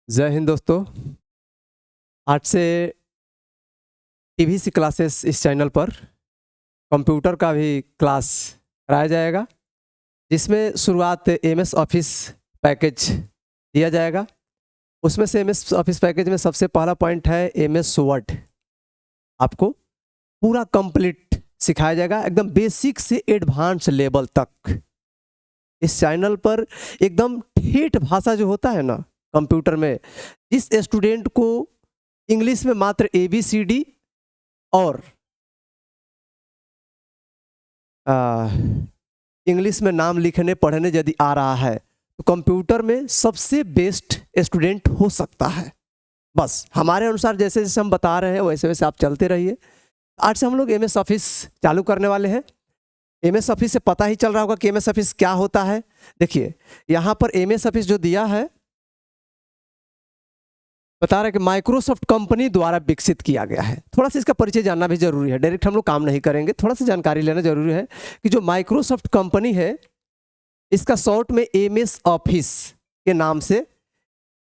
जय हिंद दोस्तों। आज से टीवीसी क्लासेस इस चैनल पर कंप्यूटर का भी क्लास कराया जाएगा, जिसमें शुरुआत एमएस ऑफिस पैकेज दिया जाएगा। उसमें से एमएस ऑफिस पैकेज में सबसे पहला पॉइंट है एमएस वर्ड। आपको पूरा कंप्लीट सिखाया जाएगा, एकदम बेसिक से एडवांस लेवल तक। इस चैनल पर एकदम ठेठ भाषा जो होता है ना कंप्यूटर में, जिस स्टूडेंट को इंग्लिश में मात्र ABCD और इंग्लिश में नाम लिखने पढ़ने यदि आ रहा है तो कंप्यूटर में सबसे बेस्ट स्टूडेंट हो सकता है। बस हमारे अनुसार जैसे जैसे हम बता रहे हैं वैसे वैसे आप चलते रहिए। आज से हम लोग एमएस ऑफिस चालू करने वाले हैं। एमएस ऑफिस से पता ही चल रहा होगा कि एमएस ऑफिस क्या होता है। देखिए यहाँ पर एमएस ऑफिस जो दिया है बता रहा है कि माइक्रोसॉफ्ट कंपनी द्वारा विकसित किया गया है। थोड़ा सा इसका परिचय जानना भी जरूरी है, डायरेक्ट हम लोग काम नहीं करेंगे, थोड़ा सा जानकारी लेना जरूरी है कि जो माइक्रोसॉफ्ट कंपनी है इसका शॉर्ट में एमएस ऑफिस के नाम से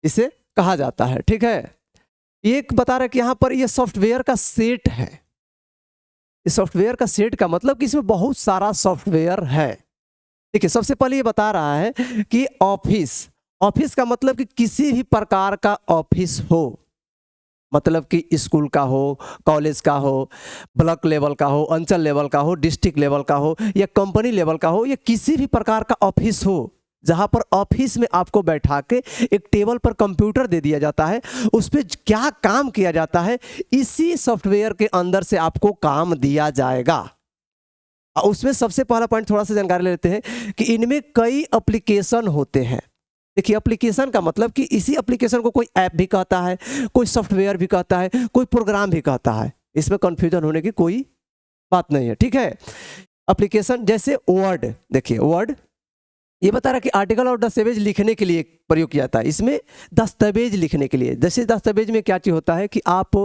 इसे कहा जाता है। ठीक है, एक बता रहा है कि यहाँ पर ये सॉफ्टवेयर का सेट है। इस सॉफ्टवेयर का सेट का मतलब कि इसमें बहुत सारा सॉफ्टवेयर है। देखिए सबसे पहले ये बता रहा है कि ऑफिस, ऑफिस का मतलब कि किसी भी प्रकार का ऑफिस हो, मतलब कि स्कूल का हो, कॉलेज का हो, ब्लॉक लेवल का हो, अंचल लेवल का हो, डिस्ट्रिक्ट लेवल का हो या कंपनी लेवल का हो, या किसी भी प्रकार का ऑफिस हो जहां पर ऑफिस में आपको बैठा के एक टेबल पर कंप्यूटर दे दिया जाता है, उस पर क्या काम किया जाता है इसी सॉफ्टवेयर के अंदर से आपको काम दिया जाएगा। उसमें सबसे पहला पॉइंट थोड़ा सा जानकारी ले लेते हैं कि इनमें कई एप्लीकेशन होते हैं। देखिए एप्लीकेशन का मतलब कि इसी एप्लीकेशन को कोई ऐप भी कहता है, कोई सॉफ्टवेयर भी कहता है, कोई प्रोग्राम भी कहता है। इसमें कंफ्यूजन होने की कोई बात नहीं है। ठीक है, एप्लीकेशन जैसे वर्ड, देखिए वर्ड ये बता रहा है कि आर्टिकल और दस्तावेज लिखने के लिए प्रयोग किया जाता है। इसमें दस्तावेज लिखने के लिए, जैसे दस्तावेज में क्या चीज होता है कि आप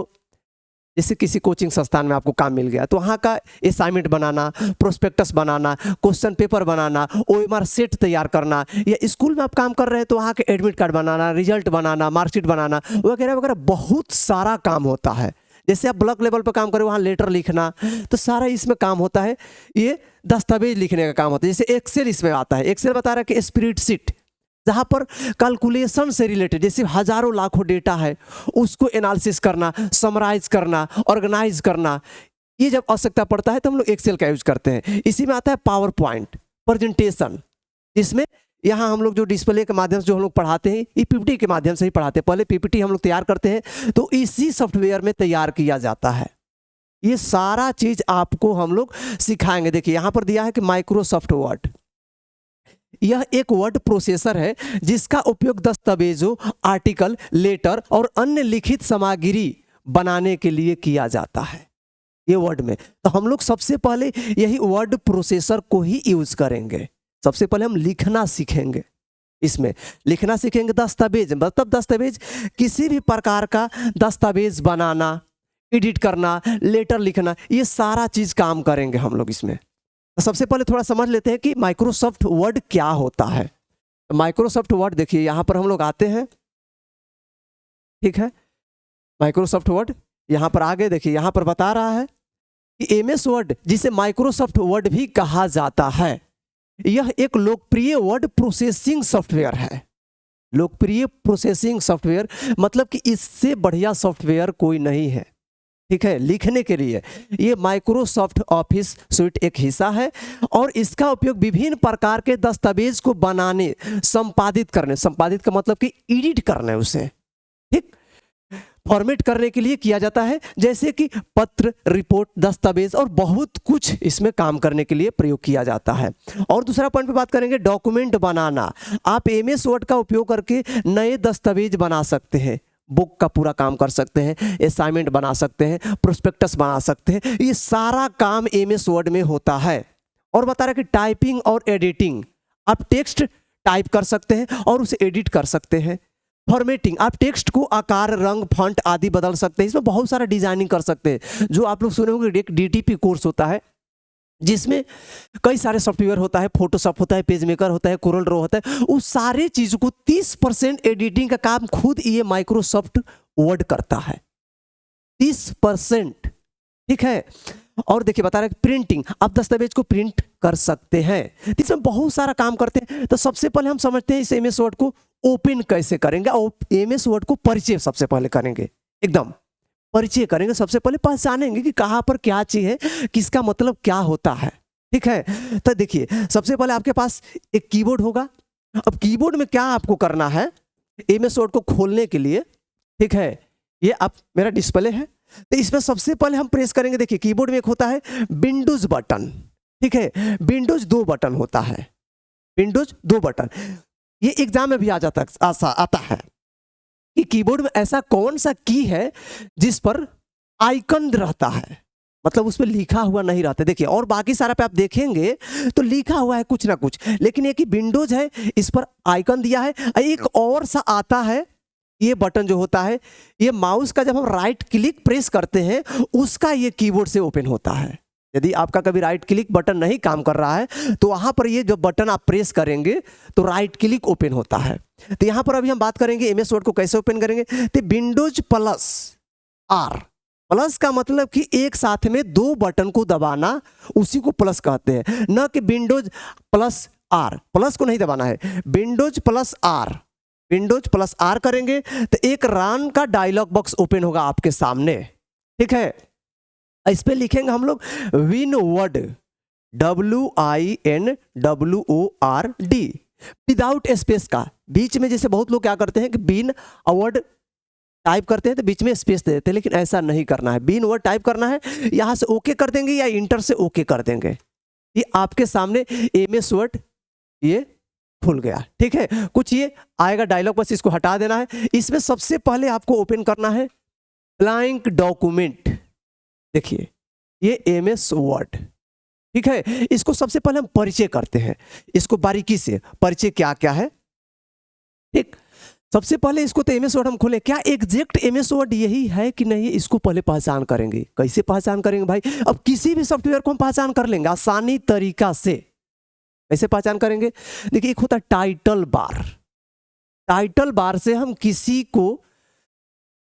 जैसे किसी कोचिंग संस्थान में आपको काम मिल गया तो वहाँ का असाइनमेंट बनाना, प्रोस्पेक्टस बनाना, क्वेश्चन पेपर बनाना, OMR सेट तैयार करना, या स्कूल में आप काम कर रहे हैं तो वहाँ के एडमिट कार्ड बनाना, रिजल्ट बनाना, मार्कशीट बनाना वगैरह वगैरह, बहुत सारा काम होता है। जैसे आप ब्लॉक लेवल पर काम करें वहाँ लेटर लिखना, तो सारा इसमें काम होता है। ये दस्तावेज लिखने का काम होता है। जैसे एक्सेल इसमें आता है। एक्सेल बता रहा है कि स्प्रेडशीट, जहाँ पर कैलकुलेशन से रिलेटेड जैसे हजारों लाखों डेटा है उसको एनालिसिस करना, समराइज करना, ऑर्गेनाइज करना, ये जब आवश्यकता पड़ता है तो हम लोग एक्सेल का यूज करते हैं। इसी में आता है पावर पॉइंट प्रेजेंटेशन, जिसमें यहाँ हम लोग जो डिस्प्ले के माध्यम से जो हम लोग पढ़ाते हैं ये PPT के माध्यम से ही पढ़ाते हैं। पहले PPT हम लोग तैयार करते हैं तो इसी सॉफ्टवेयर में तैयार किया जाता है। ये सारा चीज आपको हम लोग सिखाएंगे। देखिए यहाँ पर दिया है कि माइक्रोसॉफ्ट वर्ड, यह एक वर्ड प्रोसेसर है जिसका उपयोग दस्तावेजों, आर्टिकल, लेटर और अन्य लिखित सामग्री बनाने के लिए किया जाता है। ये वर्ड में तो हम लोग सबसे पहले यही वर्ड प्रोसेसर को ही यूज करेंगे। सबसे पहले हम लिखना सीखेंगे। इसमें लिखना सीखेंगे दस्तावेज, मतलब दस्तावेज किसी भी प्रकार का दस्तावेज बनाना, एडिट करना, लेटर लिखना, ये सारा चीज काम करेंगे हम लोग इसमें। सबसे पहले थोड़ा समझ लेते हैं कि माइक्रोसॉफ्ट वर्ड क्या होता है। माइक्रोसॉफ्ट वर्ड देखिए यहाँ पर हम लोग आते हैं। ठीक है, माइक्रोसॉफ्ट वर्ड यहाँ पर आगे देखिए यहाँ पर बता रहा है कि MS वर्ड, जिसे माइक्रोसॉफ्ट वर्ड भी कहा जाता है, यह एक लोकप्रिय वर्ड प्रोसेसिंग सॉफ्टवेयर है। लोकप्रिय प्रोसेसिंग सॉफ्टवेयर मतलब कि इससे बढ़िया सॉफ्टवेयर कोई नहीं है। ठीक है, लिखने के लिए ये माइक्रोसॉफ्ट ऑफिस सूट एक हिस्सा है और इसका उपयोग विभिन्न प्रकार के दस्तावेज को बनाने, संपादित करने, संपादित का मतलब कि एडिट करने, उसे ठीक फॉर्मेट करने के लिए किया जाता है। जैसे कि पत्र, रिपोर्ट, दस्तावेज और बहुत कुछ इसमें काम करने के लिए प्रयोग किया जाता है। और दूसरा पॉइंट पे बात करेंगे डॉक्यूमेंट बनाना। आप MS वर्ड का उपयोग करके नए दस्तावेज बना सकते हैं, बुक का पूरा काम कर सकते हैं, असाइनमेंट बना सकते हैं, प्रोस्पेक्टस बना सकते हैं। ये सारा काम MS वर्ड में होता है। और बता रहा है कि टाइपिंग और एडिटिंग, आप टेक्स्ट टाइप कर सकते हैं और उसे एडिट कर सकते हैं। फॉर्मेटिंग, आप टेक्स्ट को आकार, रंग, फॉन्ट आदि बदल सकते हैं। इसमें बहुत सारा डिजाइनिंग कर सकते हैं। जो आप लोग सुने होंगे एक DTP कोर्स होता है, जिसमें कई सारे सॉफ्टवेयर होता है, फोटोशॉप होता है, पेज मेकर होता है, कोरल ड्रॉ होता है। उस सारे चीज़ों को 30% एडिटिंग का काम खुद ये माइक्रोसॉफ्ट वर्ड करता है, 30%। ठीक है। और देखिए बता रहे हैं प्रिंटिंग, आप दस्तावेज को प्रिंट कर सकते हैं, इसमें बहुत सारा काम करते हैं। तो सबसे पहले हम समझते हैं इस एमएस वर्ड को ओपन कैसे करेंगे, और एमएस वर्ड को परिचय सबसे पहले करेंगे, एकदम परिचय करेंगे। सबसे पहले पहचानेंगे कि कहाँ पर क्या चीज है, किसका मतलब क्या होता है। ठीक है। तो देखिए सबसे पहले आपके पास एक कीबोर्ड होगा। अब कीबोर्ड में क्या आपको करना है, एमएस वर्ड को खोलने के लिए, ठीक है, ये आप मेरा डिस्प्ले है, तो इसमें सबसे पहले हम प्रेस करेंगे। देखिए कीबोर्ड में एक होता है विंडोज बटन, ठीक है, विंडोज 2 बटन होता है, विंडोज 2 बटन। ये एग्जाम में भी आ जाता आता है कि कीबोर्ड में ऐसा कौन सा की है जिस पर आइकन रहता है, मतलब उसमें लिखा हुआ नहीं रहता। देखिए और बाकी सारा पे आप देखेंगे तो लिखा हुआ है कुछ ना कुछ, लेकिन ये कि विंडोज है, इस पर आइकन दिया है। एक और सा आता है, ये बटन जो होता है, ये माउस का जब हम राइट क्लिक प्रेस करते हैं उसका ये कीबोर्ड से ओपन होता है। यदि आपका कभी राइट क्लिक बटन नहीं काम कर रहा है तो वहां पर ये जो बटन आप प्रेस करेंगे तो राइट क्लिक ओपन होता है। तो यहां पर अभी हम बात करेंगे एमएस वर्ड को कैसे ओपन करेंगे। तो विंडोज प्लस आर, प्लस का मतलब कि एक साथ में दो बटन को दबाना, उसी को प्लस कहते हैं, न कि विंडोज प्लस आर। प्लस को नहीं दबाना है, Windows plus R, Windows plus R करेंगे तो एक रन का डायलॉग बॉक्स ओपन होगा आपके सामने। ठीक है। इस पे लिखेंगे हम लोग विनवर्ड, WINWORD, विदाउट स्पेस का। बीच में जैसे बहुत लोग क्या करते हैं कि विन वर्ड टाइप करते हैं तो बीच में स्पेस दे देते हैं, लेकिन ऐसा नहीं करना है। विन वर्ड टाइप करना है, यहां से ओके कर देंगे या इंटर से ओके कर देंगे। ये आपके सामने एमएस वर्ड ये खुल गया। ठीक है। कुछ ये आएगा डायलॉग, बस इसको हटा देना है। इसमें सबसे पहले आपको ओपन करना है ब्लैंक डॉक्यूमेंट। देखिए ये एमएस वर्ड, ठीक है। इसको सबसे पहले हम परिचय करते हैं, इसको बारीकी से परिचय क्या क्या है। ठीक, सबसे पहले इसको तो एमएस वर्ड हम खोले, क्या एग्जैक्ट एमएस वर्ड यही है कि नहीं, इसको पहले पहचान करेंगे। कैसे पहचान करेंगे भाई, अब किसी भी सॉफ्टवेयर को हम पहचान कर लेंगे आसानी तरीका से। कैसे पहचान करेंगे, देखिए एक होता है टाइटल बार। टाइटल बार से हम किसी को,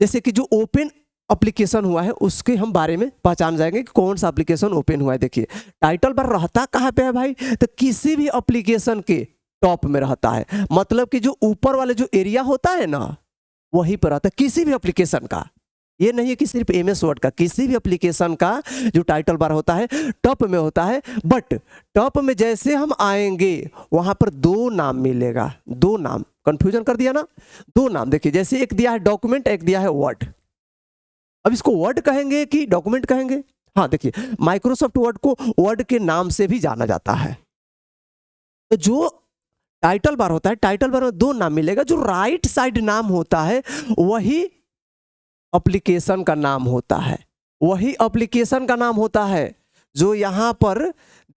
जैसे कि जो ओपन एप्लीकेशन हुआ है उसके हम बारे में पहचान जाएंगे कि कौन सा एप्लीकेशन ओपन हुआ है। देखिए टाइटल बार रहता कहाँ पे है भाई, तो किसी भी एप्लीकेशन के टॉप में रहता है, मतलब कि जो ऊपर वाले जो एरिया होता है ना वहीं पर रहता है किसी भी एप्लीकेशन का। ये नहीं है कि सिर्फ एमएस वर्ड का, किसी भी एप्लीकेशन का जो टाइटल बार होता है टॉप में होता है। बट टॉप में जैसे हम आएंगे वहां पर दो नाम मिलेगा, दो नाम, कंफ्यूजन कर दिया ना, दो नाम। देखिए जैसे एक दिया है डॉक्यूमेंट, एक दिया है वर्ड। अब इसको वर्ड कहेंगे कि डॉक्यूमेंट कहेंगे। हाँ देखिए माइक्रोसॉफ्ट वर्ड को वर्ड के नाम से भी जाना जाता है। तो जो टाइटल बार होता है, टाइटल बार में दो नाम मिलेगा, जो राइट साइड नाम होता है वही एप्लीकेशन का नाम होता है, वही एप्लीकेशन का नाम होता है जो यहां पर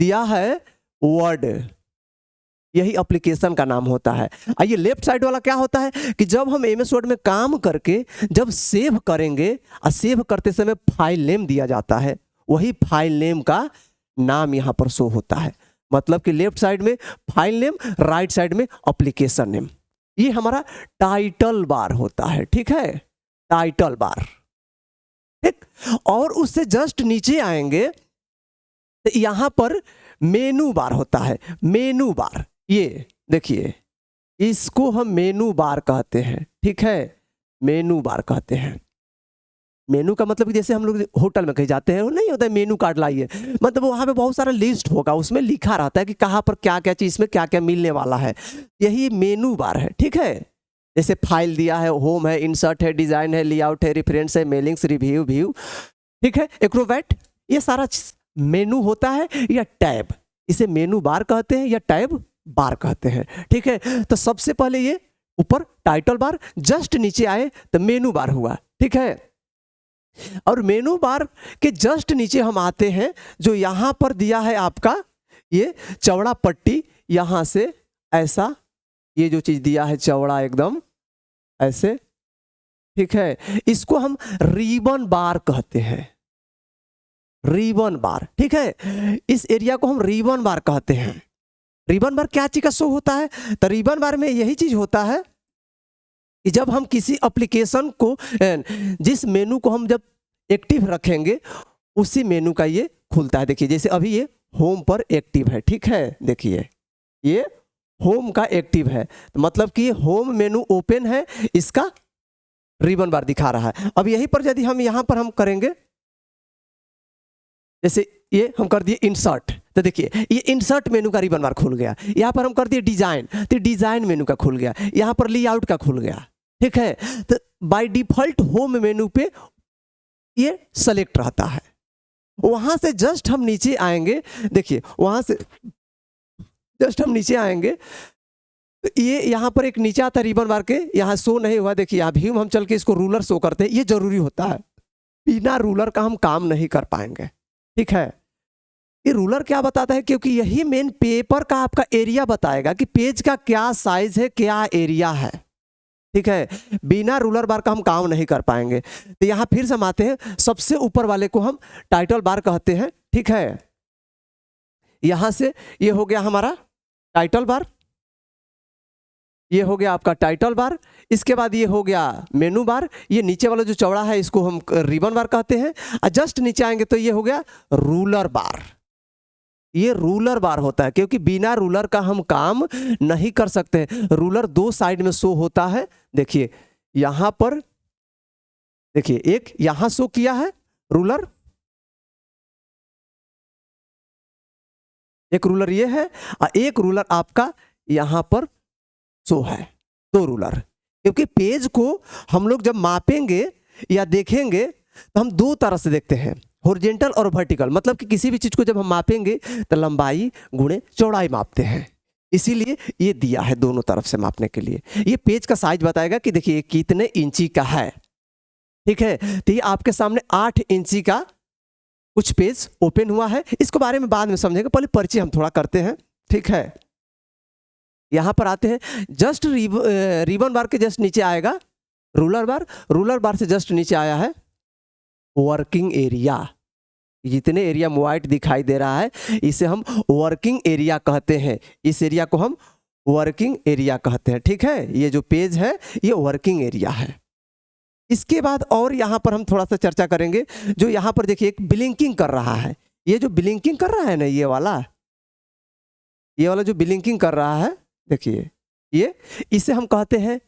दिया है वर्ड, यही एप्लीकेशन का नाम होता है। आइए लेफ्ट साइड वाला क्या होता है कि जब हम एमएस वर्ड में काम करके जब सेव करेंगे और सेव करते समय फाइल नेम दिया जाता है, वही फाइल नेम का नाम यहां पर शो होता है। मतलब कि लेफ्ट साइड में फाइल नेम, राइट साइड में एप्लीकेशन नेम। ये हमारा टाइटल बार होता है। ठीक है, टाइटल बार। ठीक, और उससे जस्ट नीचे आएंगे तो यहां पर मेनू बार होता है, मेनू बार। ये देखिए इसको हम मेनू बार कहते हैं। ठीक है, मेनू बार कहते हैं। मेनू का मतलब कि जैसे हम लोग होटल में कहीं जाते हैं, वो नहीं होता है मेनू कार्ड लाइए, मतलब वहां पे बहुत सारा लिस्ट होगा, उसमें लिखा रहता है कि कहाँ पर क्या क्या चीज में क्या क्या मिलने वाला है, यही मेनू बार है। ठीक है, जैसे फाइल दिया है, होम है, इंसर्ट है, डिजाइन है, लेआउट है, रेफरेंस है, मेलिंग्स, रिव्यू, व्यू, ठीक है, एक्रोबैट, ये सारा मेनू होता है या टैब, इसे मेनू बार कहते हैं या टैब बार कहते हैं। ठीक है, तो सबसे पहले ये ऊपर टाइटल बार, जस्ट नीचे आए तो मेनू बार हुआ। ठीक है, और मेनू बार के जस्ट नीचे हम आते हैं, जो यहां पर दिया है आपका ये चौड़ा पट्टी, यहां से ऐसा ये जो चीज दिया है चौड़ा एकदम ऐसे। ठीक है, इसको हम रिबन बार कहते हैं। रिबन बार, ठीक है। इस एरिया को हम रिबन बार कहते हैं। रिबन बार क्या चीज का शो होता है? तो रिबन बार में यही चीज होता है कि जब हम किसी एप्लीकेशन को, जिस मेनू को हम जब एक्टिव रखेंगे उसी मेनू का ये खुलता है। देखिए जैसे अभी ये होम पर एक्टिव है, ठीक है, देखिए ये होम का एक्टिव है, तो मतलब कि होम मेनू ओपन है, इसका रिबन बार दिखा रहा है। अब यहीं पर यदि हम यहाँ पर हम करेंगे, जैसे ये हम कर दिए इंसर्ट, तो देखिए ये इंसर्ट मेनू का रिबन बार खुल गया। यहाँ पर हम कर दिए डिजाइन, तो डिजाइन मेनू का खुल गया। यहाँ पर लेआउट का खुल गया, ठीक है। तो बाय डिफॉल्ट होम मेनू पे ये सेलेक्ट रहता है। वहां से जस्ट हम नीचे आएंगे, देखिए वहां से जस्ट हम नीचे आएंगे, तो ये यहाँ पर एक नीचे आता है रिबन बार के, यहाँ शो नहीं हुआ। देखिए अभी हम चल के इसको रूलर शो करते हैं, ये जरूरी होता है, बिना रूलर का हम काम नहीं कर पाएंगे, ठीक है। ये रूलर क्या बताता है? क्योंकि यही मेन पेपर का आपका एरिया बताएगा कि पेज का क्या साइज है, क्या एरिया है, ठीक है। बिना रूलर बार का हम काम नहीं कर पाएंगे। तो यहाँ फिर से हम आते हैं, सबसे ऊपर वाले को हम टाइटल बार कहते हैं, ठीक है। यहां से ये हो गया हमारा टाइटल बार, ये हो गया आपका टाइटल बार। इसके बाद ये हो गया मेनू बार। ये नीचे वाला जो चौड़ा है इसको हम रिबन बार कहते हैं। और जस्ट नीचे आएंगे तो ये हो गया रूलर बार। ये रूलर बार होता है क्योंकि बिना रूलर का हम काम नहीं कर सकते। रूलर दो साइड में शो होता है, देखिए यहां पर, देखिए एक यहां शो किया है रूलर, एक रूलर ये है और एक रूलर आपका यहां पर शो है, दो रूलर। क्योंकि पेज को हम लोग जब मापेंगे या देखेंगे तो हम दो तरह से देखते हैं, हॉरिजॉन्टल और वर्टिकल। मतलब कि किसी भी चीज को जब हम मापेंगे तो लंबाई गुणे चौड़ाई मापते हैं, इसीलिए ये दिया है दोनों तरफ से मापने के लिए। ये पेज का साइज बताएगा कि देखिए कितने इंची का है, ठीक है। तो ये आपके सामने 8 इंची का कुछ पेज ओपन हुआ है। इसको बारे में बाद में समझेंगे, पहले परिचय हम थोड़ा करते हैं, ठीक है। यहां पर आते हैं, जस्ट रिबन बार के जस्ट नीचे आएगा रूलर बार। रूलर बार से जस्ट नीचे आया है वर्किंग एरिया। जितने एरिया व्हाइट दिखाई दे रहा है इसे हम वर्किंग एरिया कहते हैं। इस एरिया को हम वर्किंग एरिया कहते हैं, ठीक है। ये जो पेज है ये वर्किंग एरिया है। इसके बाद और यहां पर हम थोड़ा सा चर्चा करेंगे। जो यहां पर देखिए एक ब्लिंकिंग कर रहा है, ये जो ब्लिंकिंग कर रहा है ना, ये वाला जो ब्लिंकिंग कर रहा है, देखिए ये, इसे हम कहते हैं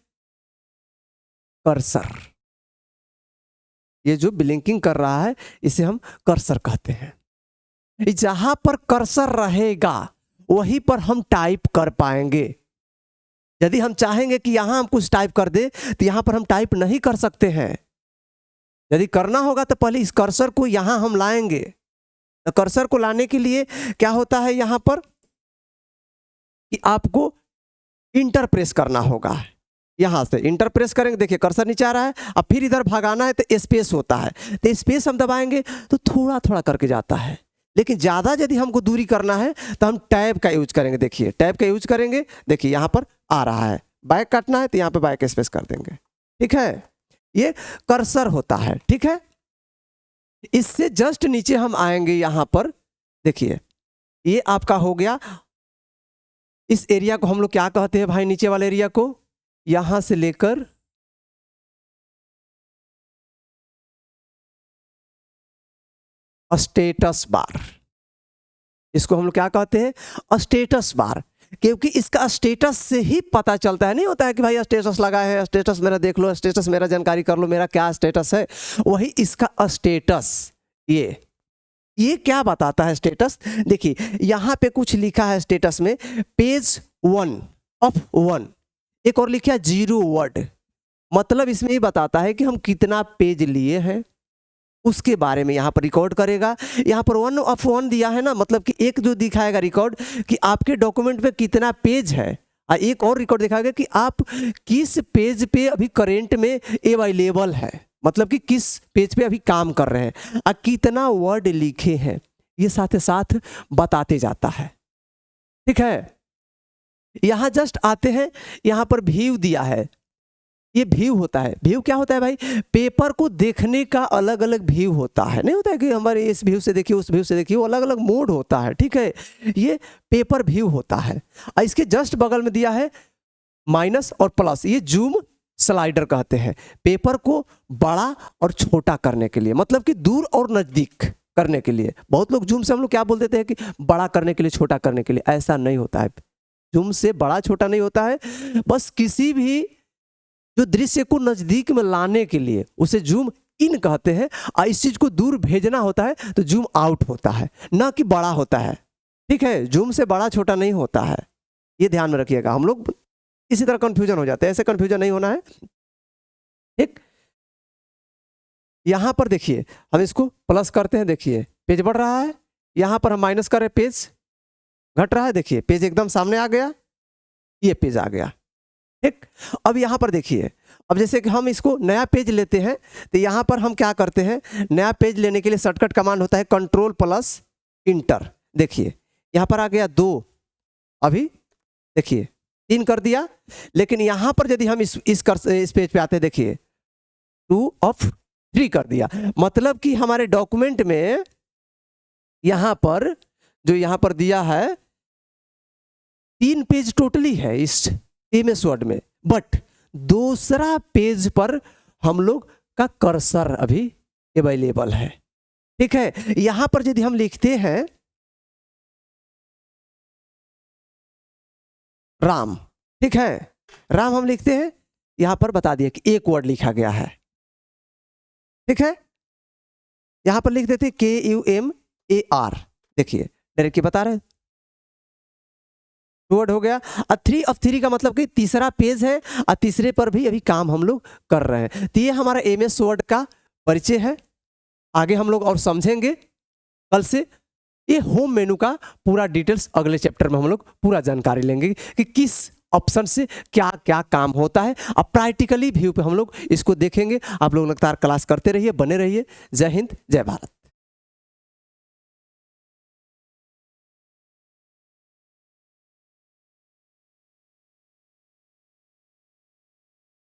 कर्सर। ये जो ब्लिंकिंग कर रहा है इसे हम कर्सर कहते हैं। जहां पर कर्सर रहेगा वहीं पर हम टाइप कर पाएंगे। यदि हम चाहेंगे कि यहां हम कुछ टाइप कर दे तो यहां पर हम टाइप नहीं कर सकते हैं। यदि करना होगा तो पहले इस कर्सर को यहां हम लाएंगे। तो कर्सर को लाने के लिए क्या होता है यहां पर कि आपको इंटर प्रेस करना होगा। यहां से इंटर प्रेस करेंगे, देखिए कर्सर नीचे आ रहा है। अब फिर इधर भागाना है तो स्पेस होता है, तो स्पेस हम दबाएंगे तो थोड़ा थोड़ा करके जाता है। लेकिन ज़्यादा यदि हमको दूरी करना है तो हम टैब का यूज करेंगे। देखिए टैब का यूज करेंगे, देखिए यहाँ पर आ रहा है। बैक काटना है तो यहाँ पे बैक स्पेस कर देंगे, ठीक है। ये कर्सर होता है, ठीक है। इससे जस्ट नीचे हम आएंगे, यहाँ पर देखिए ये आपका हो गया। इस एरिया को हम लोग क्या कहते हैं भाई? नीचे वाले एरिया को यहां से लेकर स्टेटस बार, इसको हम लोग क्या कहते हैं? Status bar. क्योंकि इसका स्टेटस से ही पता चलता है, नहीं होता है कि भाई स्टेटस लगा है, स्टेटस मेरा देख लो, स्टेटस मेरा जानकारी कर लो, मेरा क्या स्टेटस है। वही इसका स्टेटस, ये क्या बताता है स्टेटस? देखिए यहां पे कुछ लिखा है स्टेटस में, पेज 1 ऑफ 1, एक और लिखा है 0 वर्ड। मतलब इसमें ही बताता है कि हम कितना पेज लिए हैं, उसके बारे में यहाँ पर रिकॉर्ड करेगा। यहाँ पर 1 ऑफ 1 दिया है ना, मतलब कि एक जो दिखाएगा रिकॉर्ड कि आपके डॉक्यूमेंट में कितना पेज है, और एक और रिकॉर्ड दिखाएगा कि आप किस पेज पे अभी करेंट में अवेलेबल है, मतलब कि किस पेज पे अभी काम कर रहे हैं और कितना वर्ड लिखे हैं, ये साथ साथ बताते जाता है, ठीक है। यहां जस्ट आते हैं, यहां पर व्यू दिया है। ये व्यू होता है। व्यू क्या होता है भाई? पेपर को देखने का अलग अलग व्यू होता है। नहीं होता है कि हमारे इस व्यू से देखिए उस व्यू से देखिए, वो अलग अलग मोड होता है, ठीक है। ये पेपर व्यू होता है। इसके जस्ट बगल में दिया है माइनस और प्लस, ये जूम स्लाइडर कहते हैं। पेपर को बड़ा और छोटा करने के लिए, मतलब कि दूर और नजदीक करने के लिए। बहुत लोग जूम से हम लोग क्या बोल देते हैं कि बड़ा करने के लिए, छोटा करने के लिए। ऐसा नहीं होता है। जूम से बड़ा छोटा नहीं होता है, बस किसी भी जो दृश्य को नजदीक में लाने के लिए उसे जूम इन कहते हैं। और इस चीज को दूर भेजना होता है तो जूम आउट होता है, ना कि बड़ा होता है, ठीक है। जूम से बड़ा छोटा नहीं होता है, ये ध्यान में रखिएगा। हम लोग इसी तरह कंफ्यूजन हो जाते हैं, ऐसे कंफ्यूजन नहीं होना है, ठीक। यहां पर देखिए हम इसको प्लस करते हैं, देखिए पेज बढ़ रहा है। यहां पर हम माइनस कर रहे हैं, पेज घट रहा है। देखिए पेज एकदम सामने आ गया, ये पेज आ गया, ठीक। अब यहां पर देखिए, अब जैसे कि हम इसको नया पेज लेते हैं तो यहां पर हम क्या करते हैं, नया पेज लेने के लिए शॉर्टकट कमांड होता है कंट्रोल प्लस इंटर। देखिए यहां पर आ गया 2, अभी देखिए 3 कर दिया। लेकिन यहां पर यदि हम इस पेज पे आते हैं, देखिए 2 ऑफ 3 कर दिया। मतलब कि हमारे डॉक्यूमेंट में यहां पर जो यहां पर दिया है 3 पेज टोटली है इस एमएस वर्ड में, बट दूसरा पेज पर हम लोग का कर्सर अभी अवेलेबल है, ठीक है। यहां पर यदि हम लिखते हैं राम, ठीक है, राम हम लिखते हैं, यहां पर बता दिया कि एक वर्ड लिखा गया है, ठीक है। यहां पर लिख देते KUMAR, देखिए डायरेक्ट बता रहे वर्ड हो गया। और 3 ऑफ 3 का मतलब कि तीसरा पेज है और तीसरे पर भी अभी काम हम लोग कर रहे हैं। तो ये हमारा एमएस वर्ड का परिचय है। आगे हम लोग और समझेंगे कल से। ये होम मेनू का पूरा डिटेल्स अगले चैप्टर में हम लोग पूरा जानकारी लेंगे कि किस ऑप्शन से क्या क्या काम होता है। अब प्रैक्टिकली व्यू पे हम लोग इसको देखेंगे। आप लोग लगातार क्लास करते रहिए, बने रहिए। जय हिंद, जय भारत।